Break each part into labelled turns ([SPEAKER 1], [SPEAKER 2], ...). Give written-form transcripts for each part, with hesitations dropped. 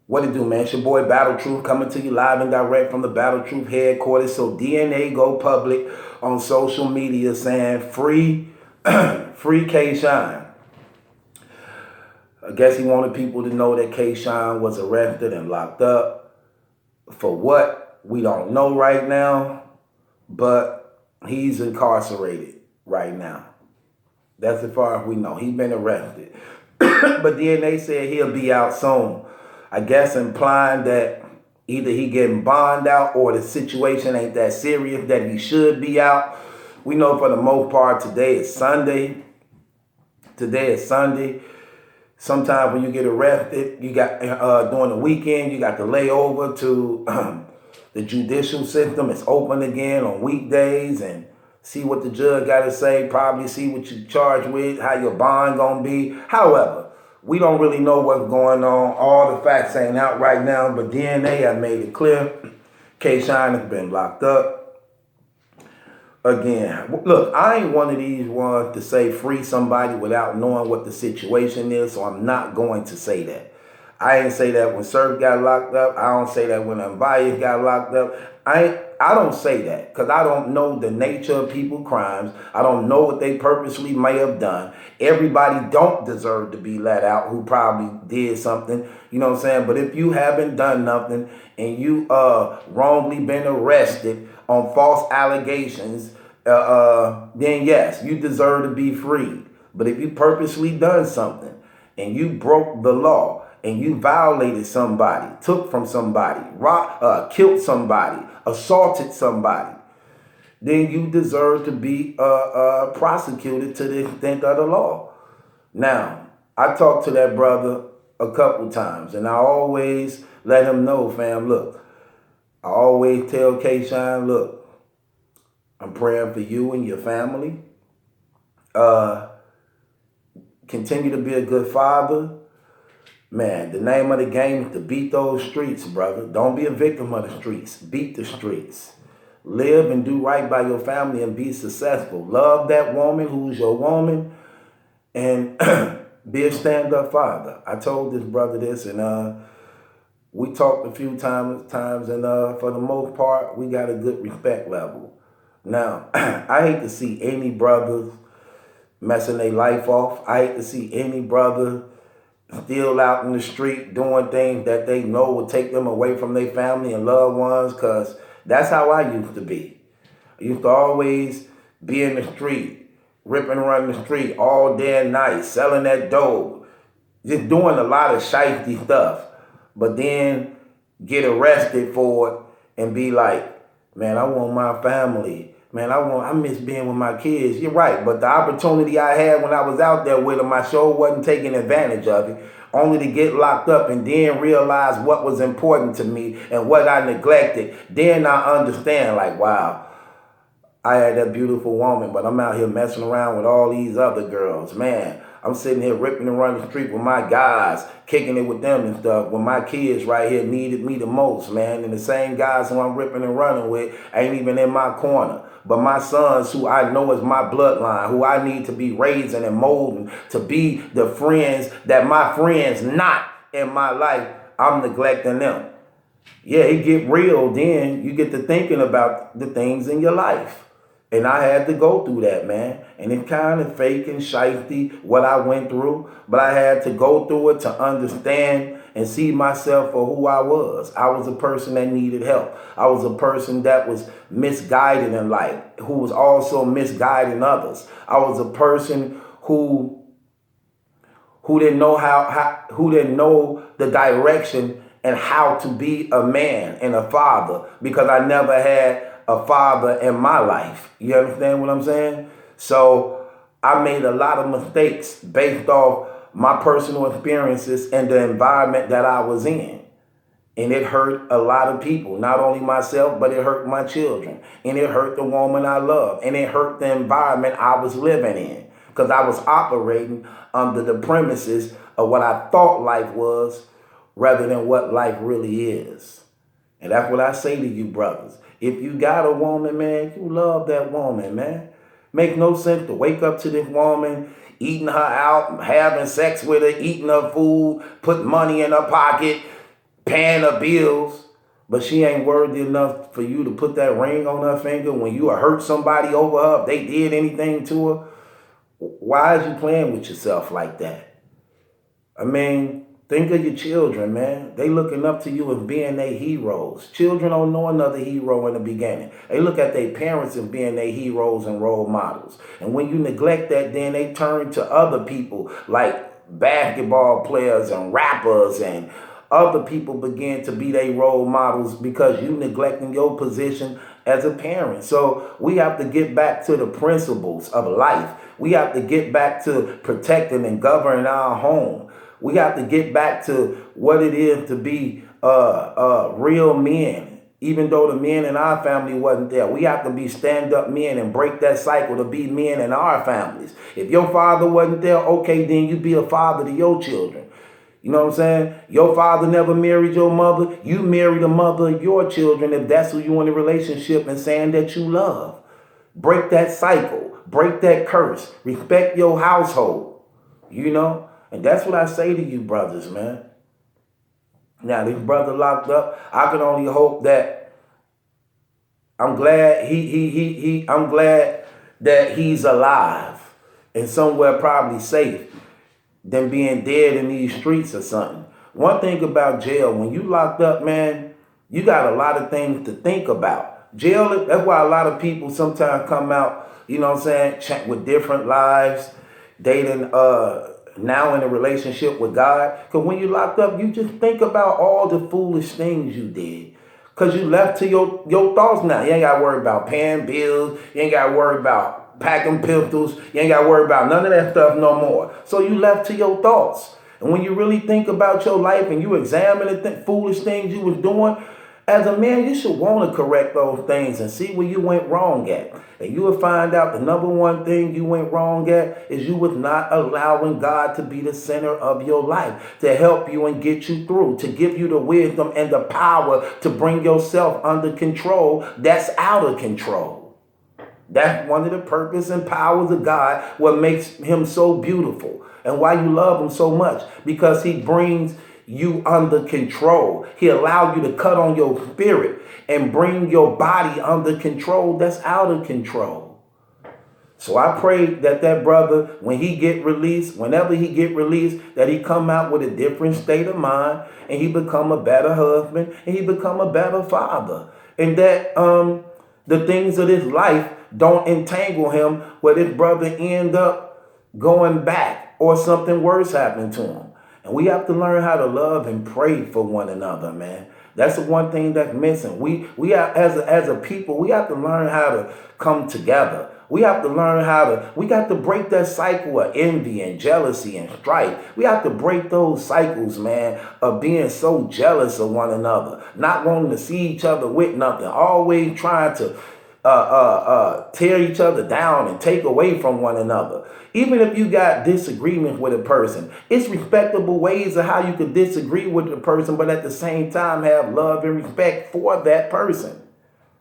[SPEAKER 1] What it do, man? It's your boy Battle Truth coming to you live and direct from the Battle Truth headquarters. So DNA go public on social media saying free, free K Shine. I guess he wanted people to know that K Shine was arrested and locked up. For what? We don't know right now, but he's incarcerated right now. That's as far as we know. He's been arrested. But DNA said he'll be out soon. I guess implying that either he getting bond out or the situation ain't that serious that he should be out. We know for the most part today is Sunday. Today is Sunday. Sometimes when you get arrested, you got during the weekend, you got to lay over to the judicial system. It's open again on weekdays and see what the judge got to say, probably see what you're charged with, how your bond gonna be. However, we don't really know what's going on. All the facts ain't out right now, but DNA have made it clear. K Shine has been locked up. Again, look, I ain't one of these ones to say free somebody without knowing what the situation is, so I'm not going to say that. I ain't say that when Surf got locked up. I don't say that when Ambias got locked up. I don't say that because I don't know the nature of people's crimes. I don't know what they purposely may have done. Everybody don't deserve to be let out who probably did something. You know what I'm saying? But if you haven't done nothing and you wrongly been arrested on false allegations, then yes, you deserve to be freed. But if you purposely done something and you broke the law, and you violated somebody, took from somebody, killed somebody, assaulted somebody, then you deserve to be prosecuted to the extent of the law. Now, I talked to that brother a couple times, and I always let him know, fam, look, I always tell K Shine, look, I'm praying for you and your family. Continue to be a good father. Man, the name of the game is to beat those streets, brother. Don't be a victim of the streets. Beat the streets. Live and do right by your family and be successful. Love that woman who's your woman and be a stand-up father. I told this brother this, and we talked a few times, and for the most part, we got a good respect level. Now, I hate to see any brothers messing their life off. I hate to see any brother still out in the street doing things that they know will take them away from their family and loved ones, because that's how I used to be. I used to always be in the street, ripping around the street all day and night, selling that dope, just doing a lot of shifty stuff, but then get arrested for it and be like, man, I want my family. Man, I miss being with my kids. You're right, but the opportunity I had when I was out there with them, I sure wasn't taking advantage of it, only to get locked up and then realize what was important to me and what I neglected. Then I understand, like, wow, I had that beautiful woman, but I'm out here messing around with all these other girls. Man, I'm sitting here ripping and running the street with my guys, kicking it with them and stuff, when my kids right here needed me the most, man. And the same guys who I'm ripping and running with ain't even in my corner. But my sons, who I know is my bloodline, who I need to be raising and molding to be the friends that my friends not in my life, I'm neglecting them. Yeah, it get real, then you get to thinking about the things in your life. And I had to go through that, man. And it's kind of fake and shifty what I went through. But I had to go through it to understand and see myself for who I was. I was a person that needed help. I was a person that was misguided in life, who was also misguiding others. I was a person who didn't know who didn't know the direction and how to be a man and a father, because I never had a father in my life. You understand what I'm saying? So I made a lot of mistakes based off my personal experiences and the environment that I was in. And it hurt a lot of people, not only myself, but it hurt my children. And it hurt the woman I love. And it hurt the environment I was living in, because I was operating under the premises of what I thought life was rather than what life really is. And that's what I say to you brothers. If you got a woman, man, you love that woman, man. Make no sense to wake up to this woman, eating her out, having sex with her, eating her food, put money in her pocket, paying her bills, but she ain't worthy enough for you to put that ring on her finger when you hurt somebody over her, if they did anything to her. Why is you playing with yourself like that? I mean, think of your children, man. They looking up to you as being their heroes. Children don't know another hero in the beginning. They look at their parents as being their heroes and role models. And when you neglect that, then they turn to other people like basketball players and rappers, and other people begin to be their role models because you neglecting your position as a parent. So we have to get back to the principles of life. We have to get back to protecting and governing our home. We have to get back to what it is to be real men. Even though the men in our family wasn't there, we have to be stand-up men and break that cycle to be men in our families. If your father wasn't there, okay, then you be a father to your children. You know what I'm saying? Your father never married your mother. You married the mother of your children if that's who you in a relationship and saying that you love. Break that cycle. Break that curse. Respect your household. You know? And that's what I say to you brothers, man. Now, this brother locked up, I can only hope that I'm glad I'm glad that he's alive and somewhere probably safe than being dead in these streets or something. One thing about jail, when you locked up, man, you got a lot of things to think about. Jail, that's why a lot of people sometimes come out, you know what I'm saying, with different lives, dating, now in a relationship with God. Because when you locked up, you just think about all the foolish things you did. Because you left to your thoughts now. You ain't got to worry about paying bills. You ain't got to worry about packing pistols. You ain't got to worry about none of that stuff no more. So you left to your thoughts. And when you really think about your life and you examine the foolish things you was doing, as a man, you should want to correct those things and see where you went wrong at. And you will find out the number one thing you went wrong at is you was not allowing God to be the center of your life, to help you and get you through, to give you the wisdom and the power to bring yourself under control that's out of control. That's one of the purpose and powers of God, what makes him so beautiful and why you love him so much, because he brings you under control. He allowed you to cut on your spirit and bring your body under control that's out of control. So I pray that that brother, when he get released, whenever he get released, that he come out with a different state of mind and he become a better husband and he become a better father. And that the things of this life don't entangle him where this brother end up going back or something worse happening to him. And we have to learn how to love and pray for one another, man. That's the one thing that's missing. We have, as a people, we have to learn how to come together. We have to learn we got to break that cycle of envy and jealousy and strife. We have to break those cycles, man, of being so jealous of one another, not wanting to see each other with nothing, always trying to tear each other down and take away from one another. Even if you got disagreements with a person, it's respectable ways of how you could disagree with the person, but at the same time have love and respect for that person.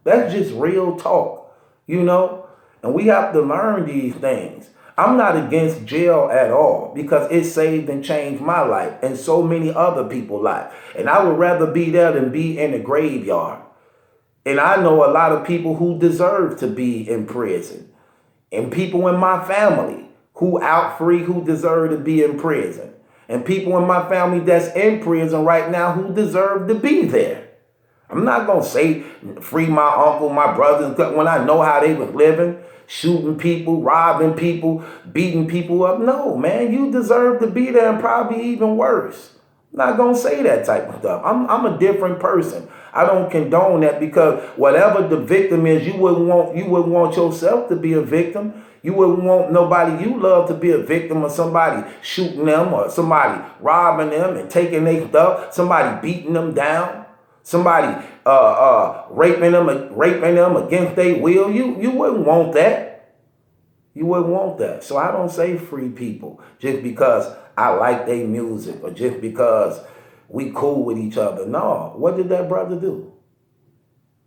[SPEAKER 1] That's just real talk, you know? And we have to learn these things. I'm not against jail at all because it saved and changed my life and so many other people's lives. And I would rather be there than be in the graveyard. And I know a lot of people who deserve to be in prison, and people in my family who out free who deserve to be in prison, and people in my family that's in prison right now who deserve to be there. I'm not going to say free my uncle, my brothers, when I know how they was living, shooting people, robbing people, beating people up. No, man, you deserve to be there and probably even worse. I'm not going to say that type of stuff. I'm a different person. I don't condone that because whatever the victim is, you wouldn't want yourself to be a victim. You wouldn't want nobody you love to be a victim of somebody shooting them or somebody robbing them and taking their stuff, somebody beating them down, somebody raping them against their will. You wouldn't want that. You wouldn't want that. So I don't say free people just because I like their music or just because we cool with each other. No. What did that brother do?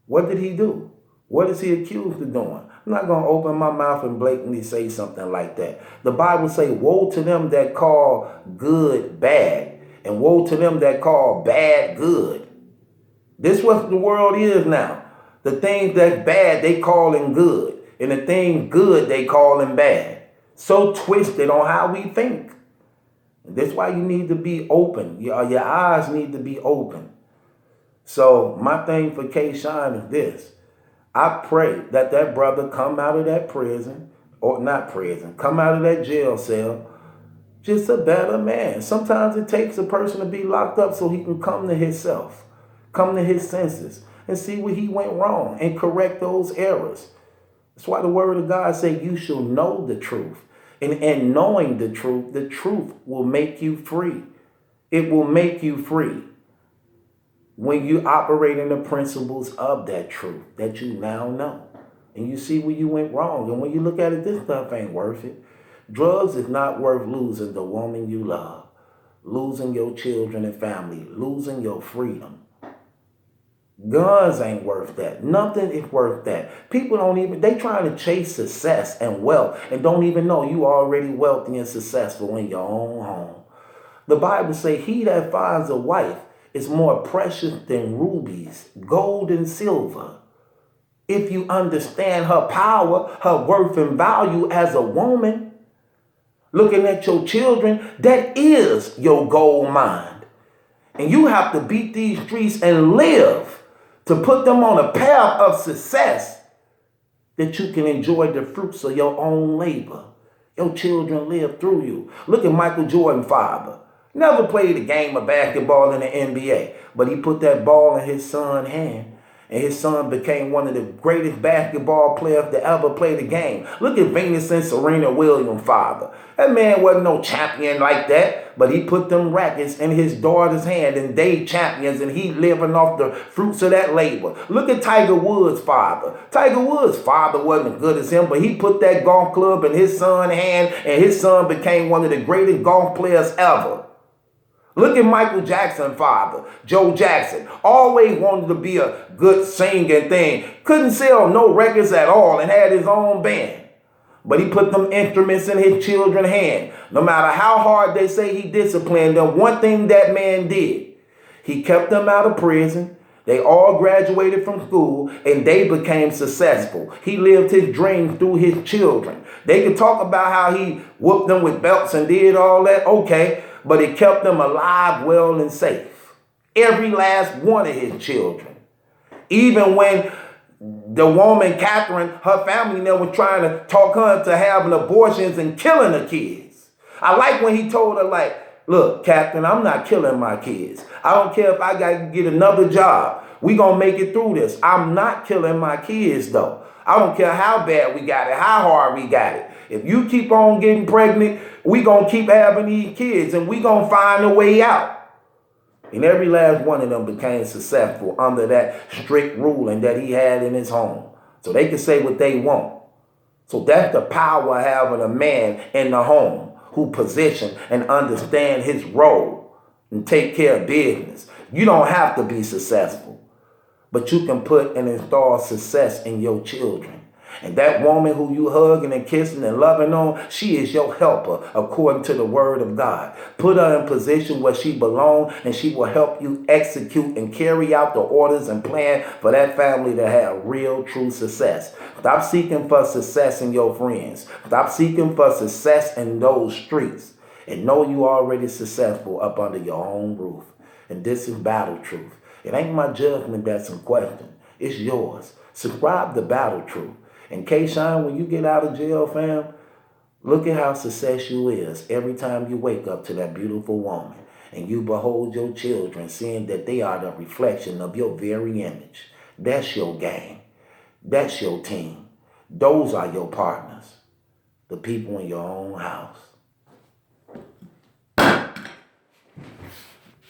[SPEAKER 1] What did he do? What is he accused of doing? I'm not going to open my mouth and blatantly say something like that. The Bible say, woe to them that call good bad And woe to them that call bad good. This is what the world is now. The things that's bad, they calling good. And the things good, they calling bad. So twisted on how we think. That's why you need to be open. Your eyes need to be open. So my thing for K-Shine is this. I pray that that brother come out of that prison, or not prison, come out of that jail cell, just a better man. Sometimes it takes a person to be locked up so he can come to himself, come to his senses, and see where he went wrong and correct those errors. That's why the word of God says you shall know the truth. And knowing the truth will make you free. It will make you free when you operate in the principles of that truth that you now know. And you see where you went wrong. And when you look at it, this stuff ain't worth it. Drugs is not worth losing the woman you love, losing your children and family, losing your freedom. Guns ain't worth that. Nothing is worth that. People don't even, they trying to chase success and wealth and don't even know you already wealthy and successful in your own home. The Bible say he that finds a wife is more precious than rubies, gold and silver. If you understand her power, her worth and value as a woman, looking at your children, that is your gold mine. And you have to beat these streets and live to put them on a path of success that you can enjoy the fruits of your own labor. Your children live through you. Look at Michael Jordan, father. Never played a game of basketball in the NBA, but he put that ball in his son's hand. And his son became one of the greatest basketball players to ever play the game. Look at Venus and Serena Williams' father. That man wasn't no champion like that, but he put them rackets in his daughter's hand and they champions and he living off the fruits of that labor. Look at Tiger Woods' father. Tiger Woods' father wasn't as good as him, but he put that golf club in his son's hand and his son became one of the greatest golf players ever. Look at Michael Jackson's father, Joe Jackson. Always wanted to be a good singing thing. Couldn't sell no records at all and had his own band. But he put them instruments in his children's hand. No matter how hard they say he disciplined them, one thing that man did, he kept them out of prison. They all graduated from school and they became successful. He lived his dreams through his children. They could talk about how he whooped them with belts and did all that. Okay. But it kept them alive, well, and safe. Every last one of his children. Even when the woman, Catherine, her family now was trying to talk her into having abortions and killing her kids. I like when he told her, like, look, Catherine, I'm not killing my kids. I don't care if I got to get another job. We going to make it through this. I'm not killing my kids, though. I don't care how bad we got it, how hard we got it. If you keep on getting pregnant, we going to keep having these kids and we going to find a way out. And every last one of them became successful under that strict ruling that he had in his home. So they can say what they want. So that's the power of having a man in the home who position and understand his role and take care of business. You don't have to be successful, but you can put and install success in your children. And that woman who you hugging and kissing and loving on, she is your helper according to the word of God. Put her in position where she belongs and she will help you execute and carry out the orders and plan for that family to have real, true success. Stop seeking for success in your friends. Stop seeking for success in those streets. And know you already successful up under your own roof. And this is Battle Truth. It ain't my judgment that's in question. It's yours. Subscribe to Battle Truth. And K-Shine, when you get out of jail, fam, look at how success you is every time you wake up to that beautiful woman and you behold your children, seeing that they are the reflection of your very image. That's your gang. That's your team. Those are your partners, the people in your own house.